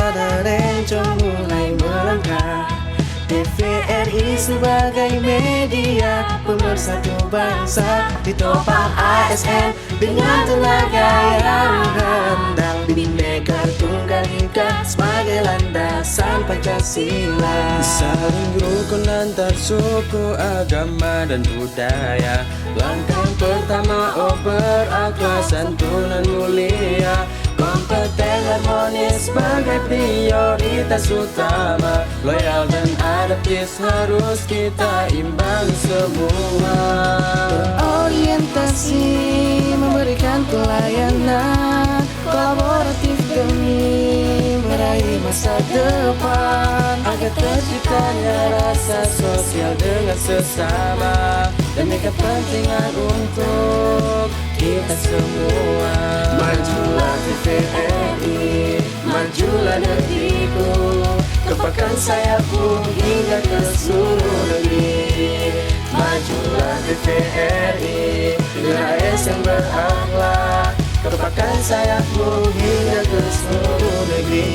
tada rencong mulai melangkah. TVRI sebagai media pemersatu bangsa, ditopang ASN dengan tenaga yang handal. Bhinneka Tunggal Ika sebagai landasan Pancasila. Saling rukun antar suku, agama dan budaya. Langkah pertama, berakhlak, santunan mulia. Kompeten harmonis sebagai prioritas utama. Loyal dan adaptif harus kita imbangi semua. Orientasi memberikan pelayanan kolaboratif demi meraih masa depan, agar terciptanya rasa sosial dengan sesama demi kepentingan untuk kita semua. Majulah TVRI, majulah negeriku, kepakan sayapku hingga ke seluruh negeri. Majulah TVRI, dengan ASN berakhlak, kepakan sayapku hingga ke seluruh negeri.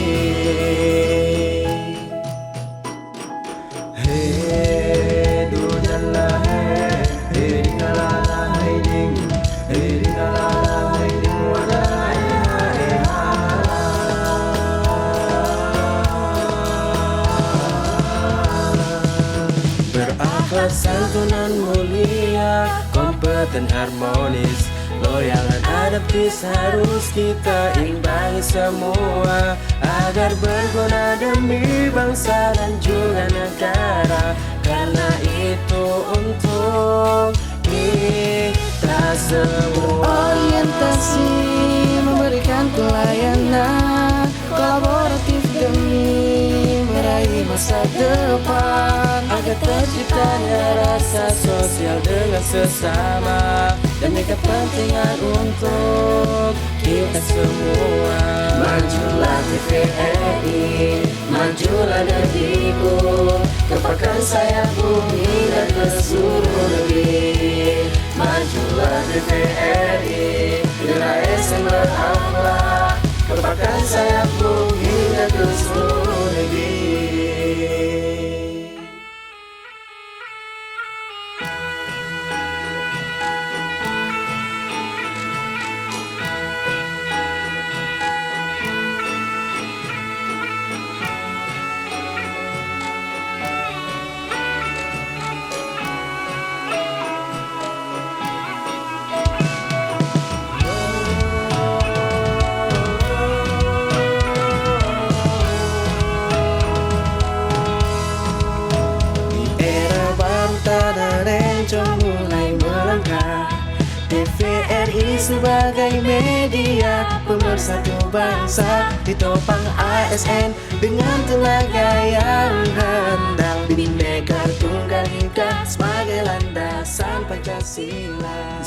Hey, dudala hey, hey dingala hey ding, hey dingala hey ding wada hey ha. Berakhlak, santunan mulia, kompeten harmonis, loyal dan adaptif harus kita imbangi semua, agar berguna demi bangsa dan juga negara. Karena itu untuk kita semua. Orientasi memberikan pelayanan kolaboratif demi meraih masa depan, agar terciptanya rasa sosial dengan sesama demi kepentingan untuk kita semua. Majulah TVRI, majulah negeriku, kepakan sayapku hingga ke seluruh negeri. Majulah TVRI, dengan ASN berakhlak, kepakan sayapku hingga ke seluruh negeri. Tada rencong mulai melangkah. TVRI sebagai media pemersatu bangsa, ditopang ASN dengan tenaga yang handal. Bhinneka Tunggal Ika sebagai landasan Pancasila.